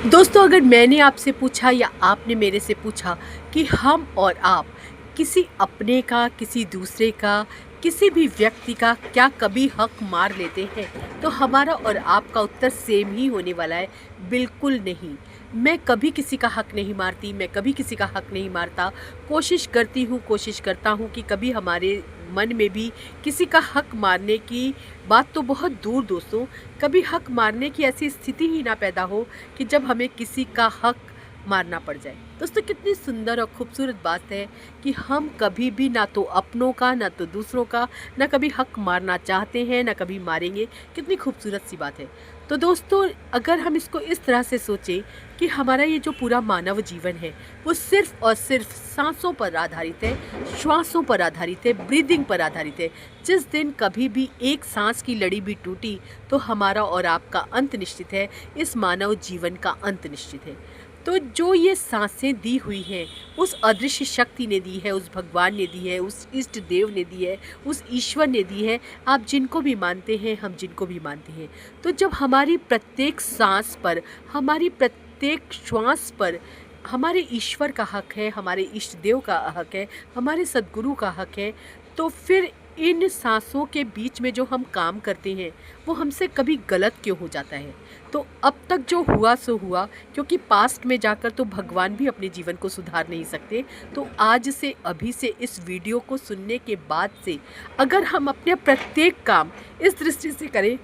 दोस्तों, अगर मैंने आपसे पूछा या आपने मेरे से पूछा कि हम और आप किसी अपने का, किसी दूसरे का, किसी भी व्यक्ति का क्या कभी हक मार लेते हैं, तो हमारा और आपका उत्तर सेम ही होने वाला है। बिल्कुल नहीं। मैं कभी किसी का हक नहीं मारती, मैं कभी किसी का हक नहीं मारता। कोशिश करती हूँ, कोशिश करता हूँ कि कभी हमारे मन में भी किसी का हक मारने की बात तो बहुत दूर दोस्तों, कभी हक मारने की ऐसी स्थिति ही ना पैदा हो कि जब हमें किसी का हक मारना पड़ जाए। दोस्तों, कितनी सुंदर और खूबसूरत बात है कि हम कभी भी ना तो अपनों का, ना तो दूसरों का, ना कभी हक मारना चाहते हैं, ना कभी मारेंगे। कितनी खूबसूरत सी बात है। तो दोस्तों, अगर हम इसको इस तरह से सोचें कि हमारा ये जो पूरा मानव जीवन है वो सिर्फ़ और सिर्फ सांसों पर आधारित है, श्वासों पर आधारित है, ब्रीदिंग पर आधारित है। जिस दिन कभी भी एक सांस की लड़ी भी टूटी तो हमारा और आपका अंत निश्चित है, इस मानव जीवन का अंत निश्चित है। तो जो ये सांसें दी हुई हैं, उस अदृश्य शक्ति ने दी है, उस भगवान ने दी है, उस इष्ट देव ने दी है, उस ईश्वर ने दी है। आप जिनको भी मानते हैं, हम जिनको भी मानते हैं। तो जब हमारी प्रत्येक सांस पर, हमारी प्रत्येक श्वास पर हमारे ईश्वर का हक है, हमारे इष्ट देव का हक है, हमारे सद्गुरु का हक है, तो फिर इन सांसों के बीच में जो हम काम करते हैं वो हमसे कभी गलत क्यों हो जाता है। तो अब तक जो हुआ सो हुआ, क्योंकि पास्ट में जाकर तो भगवान भी अपने जीवन को सुधार नहीं सकते। तो आज से, अभी से, इस वीडियो को सुनने के बाद से अगर हम अपने प्रत्येक काम इस दृष्टि से करें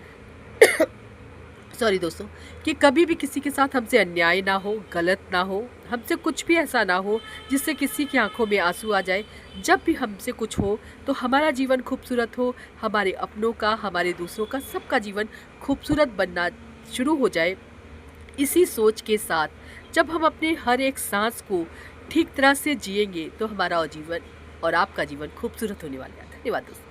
सॉरी दोस्तों, कि कभी भी किसी के साथ हमसे अन्याय ना हो, गलत ना हो, हमसे कुछ भी ऐसा ना हो जिससे किसी की आंखों में आंसू आ जाए। जब भी हमसे कुछ हो तो हमारा जीवन खूबसूरत हो, हमारे अपनों का, हमारे दूसरों का, सबका जीवन खूबसूरत बनना शुरू हो जाए। इसी सोच के साथ जब हम अपने हर एक सांस को ठीक तरह से जिएंगे तो हमारा जीवन और आपका जीवन खूबसूरत होने वाला है। धन्यवाद दोस्तों।